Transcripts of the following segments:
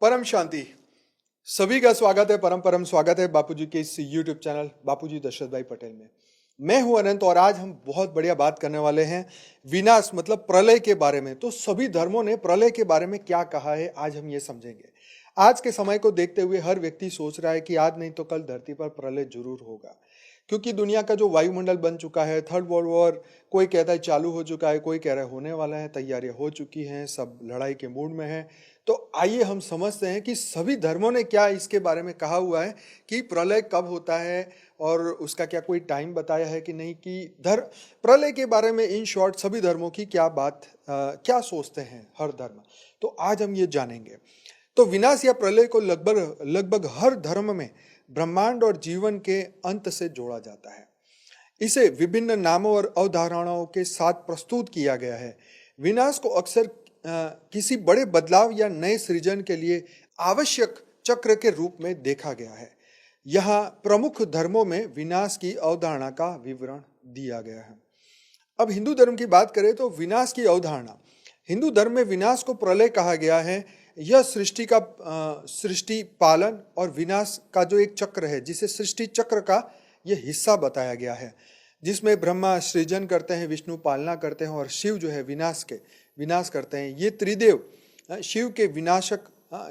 परम शांति। सभी का स्वागत है, परम परम स्वागत है बापूजी के इस यूट्यूब चैनल बापूजी दशरथ भाई पटेल में। मैं हूं अनंत और आज हम बहुत बढ़िया बात करने वाले हैं विनाश मतलब प्रलय के बारे में। तो सभी धर्मों ने प्रलय के बारे में क्या कहा है आज हम ये समझेंगे। आज के समय को देखते हुए हर व्यक्ति सोच रहा है कि आज नहीं तो कल धरती पर प्रलय जरूर होगा, क्योंकि दुनिया का जो वायुमंडल बन चुका है, थर्ड वर्ल्ड वॉर कोई कहता है चालू हो चुका है, कोई कह रहा है होने वाला है, तैयारियां हो चुकी हैं, सब लड़ाई के मूड में है। तो आइए हम समझते हैं कि सभी धर्मों ने क्या इसके बारे में कहा हुआ है कि प्रलय कब होता है और उसका क्या कोई टाइम बताया है कि नहीं, कि प्रलय के बारे में इन शॉर्ट सभी धर्मों की क्या बात क्या सोचते हैं हर धर्म। तो आज हम ये जानेंगे। तो विनाश या प्रलय को लगभग लगभग हर धर्म में ब्रह्मांड और जीवन के अंत से जोड़ा जाता है। इसे विभिन्न नामों और अवधारणाओं के साथ प्रस्तुत किया गया है। विनाश को अक्सर किसी बड़े बदलाव या नए सृजन के लिए आवश्यक चक्र के रूप में देखा गया है। यहाँ प्रमुख धर्मों में विनाश की अवधारणा का विवरण दिया गया है। अब हिंदू धर्म की बात करें तो विनाश की अवधारणा, हिंदू धर्म में विनाश को प्रलय कहा गया है। यह सृष्टि पालन और विनाश का जो एक चक्र है, जिसे सृष्टि चक्र का यह हिस्सा बताया गया है, जिसमें ब्रह्मा सृजन करते हैं, विष्णु पालना करते हैं और शिव जो है विनाश करते हैं। ये त्रिदेव शिव के विनाशक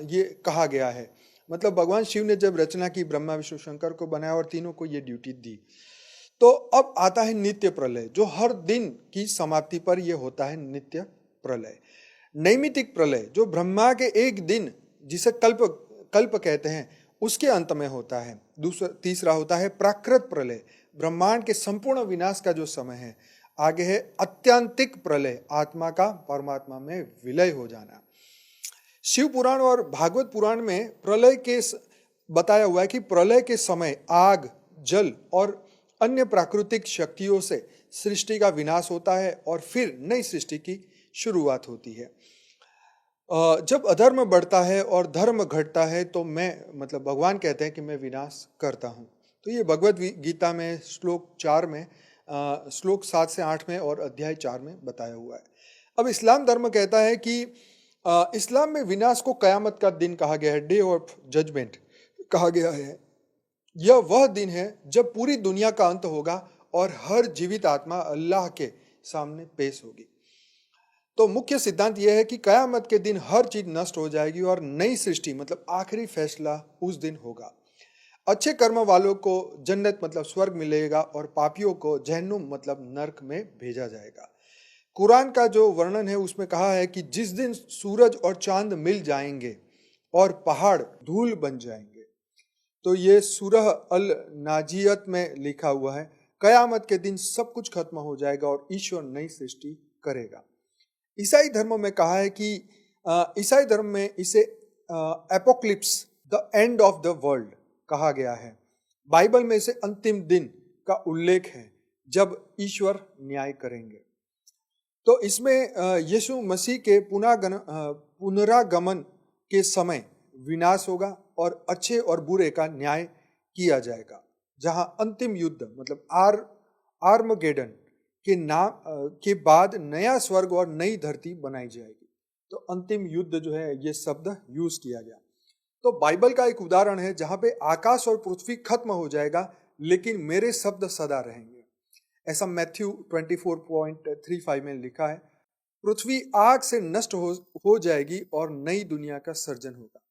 ये कहा गया है। मतलब भगवान शिव ने जब रचना की, ब्रह्मा विष्णु शंकर को बनाया और तीनों को ये ड्यूटी दी। तो अब आता है नित्य प्रलय, जो हर दिन की समाप्ति पर यह होता है नित्य प्रलय। नैमित्तिक प्रलय जो ब्रह्मा के एक दिन, जिसे कल्प कहते हैं, उसके अंत में होता है। तीसरा होता है प्राकृत प्रलय, ब्रह्मांड के संपूर्ण विनाश का जो समय है। आगे है अत्यंतिक प्रलय, आत्मा का परमात्मा में विलय हो जाना। शिव पुराण और भागवत पुराण में प्रलय के बताया हुआ है कि प्रलय के समय आग, जल और अन्य प्राकृतिक शक्तियों से सृष्टि का विनाश होता है और फिर नई सृष्टि की शुरुआत होती है। जब अधर्म बढ़ता है और धर्म घटता है तो भगवान कहते हैं कि मैं विनाश करता हूं। तो ये भगवत गीता में श्लोक 7 से 8 में और अध्याय 4 में बताया हुआ है। अब इस्लाम धर्म कहता है कि इस्लाम में विनाश को कयामत का दिन कहा गया है, डे ऑफ जजमेंट कहा गया है। यह वह दिन है जब पूरी दुनिया का अंत होगा और हर जीवित आत्मा अल्लाह के सामने पेश होगी। तो मुख्य सिद्धांत यह है कि कयामत के दिन हर चीज नष्ट हो जाएगी और नई सृष्टि मतलब आखिरी फैसला उस दिन होगा। अच्छे कर्म वालों को जन्नत मतलब स्वर्ग मिलेगा और पापियों को जहन्नुम मतलब नरक में भेजा जाएगा। कुरान का जो वर्णन है उसमें कहा है कि जिस दिन सूरज और चांद मिल जाएंगे और पहाड़ धूल बन जाएंगे। तो ये सूरह अल नाजियत में लिखा हुआ है, कयामत के दिन सब कुछ खत्म हो जाएगा और ईश्वर नई सृष्टि करेगा। ईसाई धर्म में कहा है कि ईसाई धर्म में इसे apocalypse, the end of the world कहा गया है। बाइबल में इसे अंतिम दिन का उल्लेख है जब ईश्वर न्याय करेंगे। तो इसमें यीशु मसीह के पुनरागमन के समय विनाश होगा और अच्छे और बुरे का न्याय किया जाएगा, जहां अंतिम युद्ध मतलब आर्मगेडन के बाद नया स्वर्ग और नई धरती बनाई जाएगी। तो अंतिम युद्ध जो है ये शब्द यूज किया गया। तो बाइबल का एक उदाहरण है जहां पे आकाश और पृथ्वी खत्म हो जाएगा लेकिन मेरे शब्द सदा रहेंगे। ऐसा मैथ्यू 24.35 में लिखा है। पृथ्वी आग से नष्ट हो जाएगी और नई दुनिया का सर्जन होगा।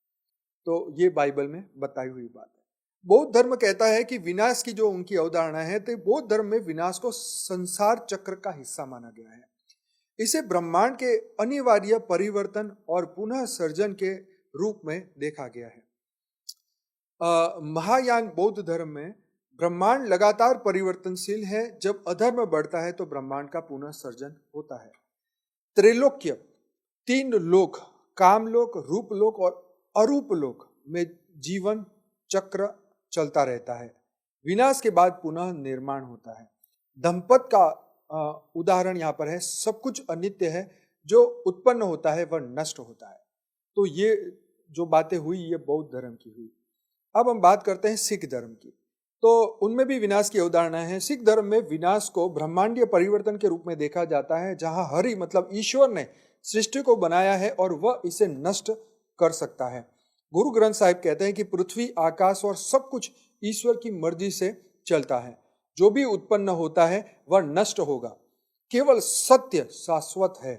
तो ये बाइबल में बताई हुई बात है। बौद्ध धर्म कहता है कि विनाश की जो उनकी अवधारणा है, तो बौद्ध धर्म में विनाश को संसार चक्र का हिस्सा माना गया है। इसे ब्रह्मांड के अनिवार्य परिवर्तन और पुनः सर्जन के रूप में देखा गया है। महायान बौद्ध धर्म में ब्रह्मांड लगातार परिवर्तनशील है। जब अधर्म बढ़ता है तो ब्रह्मांड का पुनः सर्जन होता है। त्रैलोक्य, 3 लोक, कामलोक, रूपलोक और अरूपलोक में जीवन चक्र चलता रहता है। विनाश के बाद पुनः निर्माण होता है। दंपत का उदाहरण यहाँ पर है। सब कुछ अनित्य है, जो उत्पन्न होता है वह नष्ट होता है। तो ये जो बातें हुई ये बौद्ध धर्म की हुई। अब हम बात करते हैं सिख धर्म की। तो उनमें भी विनाश की अवधारणा है। सिख धर्म में विनाश को ब्रह्मांडीय परिवर्तन के रूप में देखा जाता है, जहां हरि मतलब ईश्वर ने सृष्टि को बनाया है और वह इसे नष्ट कर सकता है। गुरु ग्रंथ साहिब कहते हैं कि पृथ्वी, आकाश और सब कुछ ईश्वर की मर्जी से चलता है। जो भी उत्पन्न होता है वह नष्ट होगा, केवल सत्य शाश्वत है।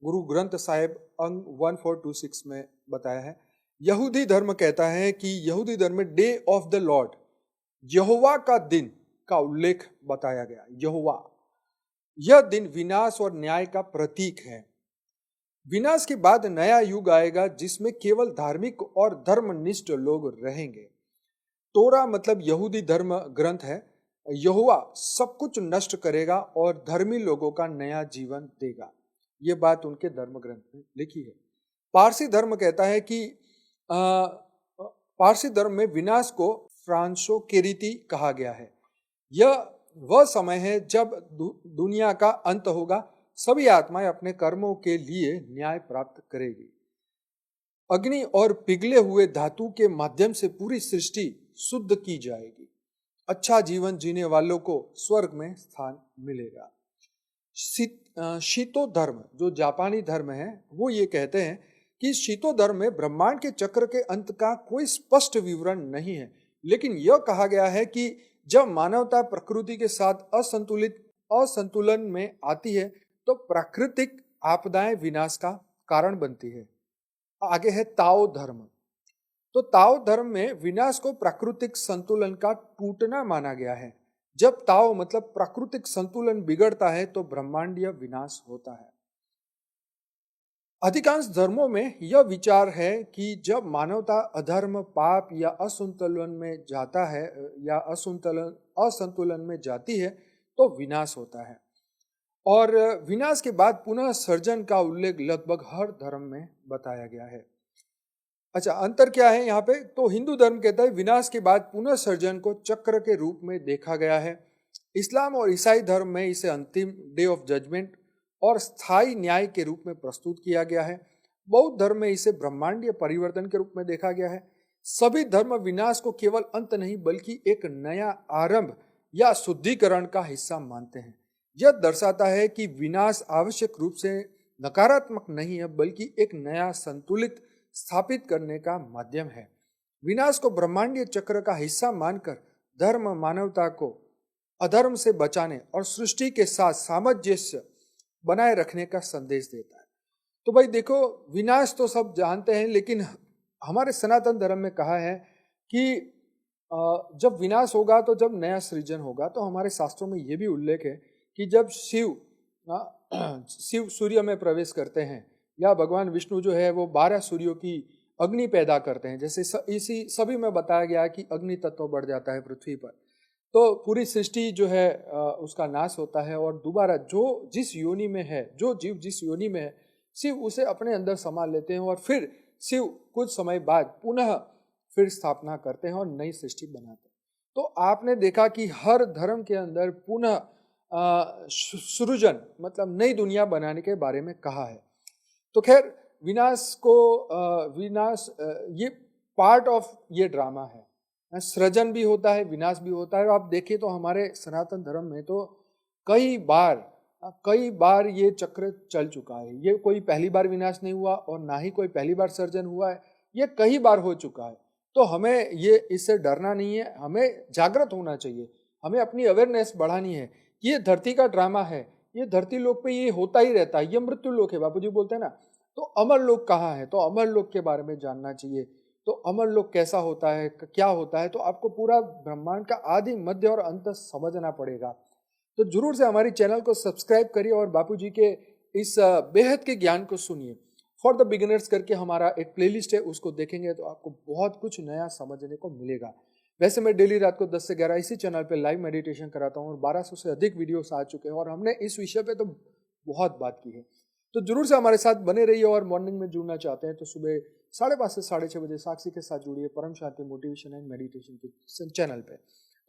गुरु ग्रंथ साहिब अंग 1426 में बताया है। यहूदी धर्म कहता है कि यहूदी धर्म में डे ऑफ द लॉर्ड, यहोवा का दिन का उल्लेख बताया गया। यहोवा, यह दिन विनाश और न्याय का प्रतीक है। विनाश के बाद नया युग आएगा जिसमें केवल धार्मिक और धर्मनिष्ठ लोग रहेंगे। तोरा मतलब यहूदी धर्म ग्रंथ है। यहोवा सब कुछ नष्ट करेगा और धर्मी लोगों का नया जीवन देगा। यह बात उनके धर्म ग्रंथ में लिखी है। पारसी धर्म कहता है कि पारसी धर्म में विनाश को फ्रांसो केरीति कहा गया है। यह वह समय है जब दुनिया का अंत होगा। सभी आत्माएं अपने कर्मों के लिए न्याय प्राप्त करेगी। अग्नि और पिघले हुए धातु के माध्यम से पूरी सृष्टि शुद्ध की जाएगी। अच्छा जीवन जीने वालों को स्वर्ग में स्थान मिलेगा। शीतो धर्म, जो जापानी धर्म है, वो ये कहते हैं कि शीतो धर्म में ब्रह्मांड के चक्र के अंत का कोई स्पष्ट विवरण नहीं है, लेकिन यह कहा गया है कि जब मानवता प्रकृति के साथ असंतुलन में आती है तो प्राकृतिक आपदाएं विनाश का कारण बनती है। आगे है ताओ धर्म। तो ताओ धर्म में विनाश को प्राकृतिक संतुलन का टूटना माना गया है। जब ताओ मतलब प्राकृतिक संतुलन बिगड़ता है तो ब्रह्मांडीय विनाश होता है। अधिकांश धर्मों में यह विचार है कि जब मानवता अधर्म, पाप या असंतुलन में जाता है या असंतुलन में जाती है तो विनाश होता है। और विनाश के बाद पुनः सर्जन का उल्लेख लगभग हर धर्म में बताया गया है। अच्छा, अंतर क्या है यहाँ पे? तो हिंदू धर्म कहता है विनाश के बाद पुनः सर्जन को चक्र के रूप में देखा गया है। इस्लाम और ईसाई धर्म में इसे अंतिम डे ऑफ जजमेंट और स्थायी न्याय के रूप में प्रस्तुत किया गया है। बौद्ध धर्म में इसे ब्रह्मांडीय परिवर्तन के रूप में देखा गया है। सभी धर्म विनाश को केवल अंत नहीं बल्कि एक नया आरंभ या शुद्धिकरण का हिस्सा मानते हैं। यह दर्शाता है कि विनाश आवश्यक रूप से नकारात्मक नहीं है बल्कि एक नया संतुलित स्थापित करने का माध्यम है। विनाश को ब्रह्मांडीय चक्र का हिस्सा मानकर धर्म मानवता को अधर्म से बचाने और सृष्टि के साथ सामंजस्य बनाए रखने का संदेश देता है। तो भाई देखो, विनाश तो सब जानते हैं, लेकिन हमारे सनातन धर्म में कहा है कि जब विनाश होगा तो जब नया सृजन होगा। तो हमारे शास्त्रों में यह भी उल्लेख है कि जब शिव सूर्य में प्रवेश करते हैं या भगवान विष्णु जो है वो 12 सूर्यों की अग्नि पैदा करते हैं, जैसे इसी सभी में बताया गया है कि अग्नि तत्व बढ़ जाता है पृथ्वी पर, तो पूरी सृष्टि जो है उसका नाश होता है और दोबारा जो जिस योनि में है, जो जीव जिस योनि में है, शिव उसे अपने अंदर समा लेते हैं और फिर शिव कुछ समय बाद पुनः फिर स्थापना करते हैं और नई सृष्टि बनाते हैं। तो आपने देखा कि हर धर्म के अंदर पुनः सृजन मतलब नई दुनिया बनाने के बारे में कहा है। तो खैर, विनाश ये पार्ट ऑफ ये ड्रामा है। सृजन भी होता है, विनाश भी होता है। आप देखें तो हमारे सनातन धर्म में तो कई बार ये चक्र चल चुका है। ये कोई पहली बार विनाश नहीं हुआ और ना ही कोई पहली बार सर्जन हुआ है, ये कई बार हो चुका है। तो हमें ये इससे डरना नहीं है, हमें जागृत होना चाहिए, हमें अपनी अवेयरनेस बढ़ानी है। ये धरती का ड्रामा है, ये धरती लोक पे ये होता ही रहता है। ये मृत्यु लोक है, बापूजी बोलते हैं ना। तो अमर लोक कहाँ है? तो अमर लोक के बारे में जानना चाहिए। तो अमर लोक कैसा होता है, क्या होता है, तो आपको पूरा ब्रह्मांड का आदि मध्य और अंत समझना पड़ेगा। तो जरूर से हमारी चैनल को सब्सक्राइब करिए और बापूजी के इस बेहद के ज्ञान को सुनिए। फॉर द बिगिनर्स करके हमारा एक प्लेलिस्ट है, उसको देखेंगे तो आपको बहुत कुछ नया समझने को मिलेगा। वैसे मैं डेली रात को 10 से 11 इसी चैनल पे लाइव मेडिटेशन कराता हूँ और 1200 से अधिक वीडियोस आ चुके हैं और हमने इस विषय पे तो बहुत बात की है। तो जरूर से हमारे साथ बने रहिए और मॉर्निंग में जुड़ना चाहते हैं तो सुबह 5:30 से 6:30 बजे साक्षी के साथ जुड़िए परम शांति मोटिवेशन एंड मेडिटेशन के चैनल पे।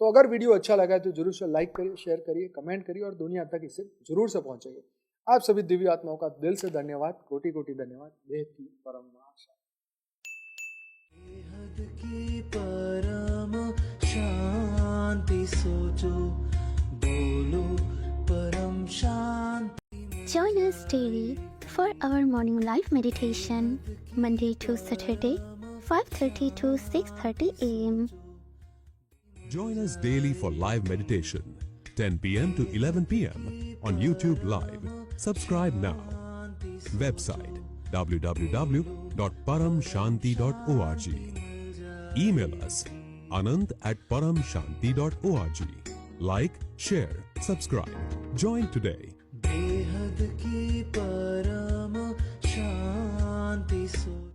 तो अगर वीडियो अच्छा लगा है तो जरूर से लाइक करिए, शेयर करिए, कमेंट करिए और दुनिया तक इसे जरूर से पहुंचाइए। आप सभी दिव्य आत्माओं का दिल से धन्यवाद, कोटि कोटि धन्यवाद। बेहद की परम शांति सोचो बोलो परम शांति। Join us daily for our morning live meditation, Monday to Saturday, 5:30 to 6:30 a.m. Join us daily for live meditation, 10 p.m. to 11 p.m. on YouTube Live. Subscribe now. Website www.paramshanti.org. Email us anant@paramshanti.org. Like, share, subscribe. Join today. बेहद की परम शांति सो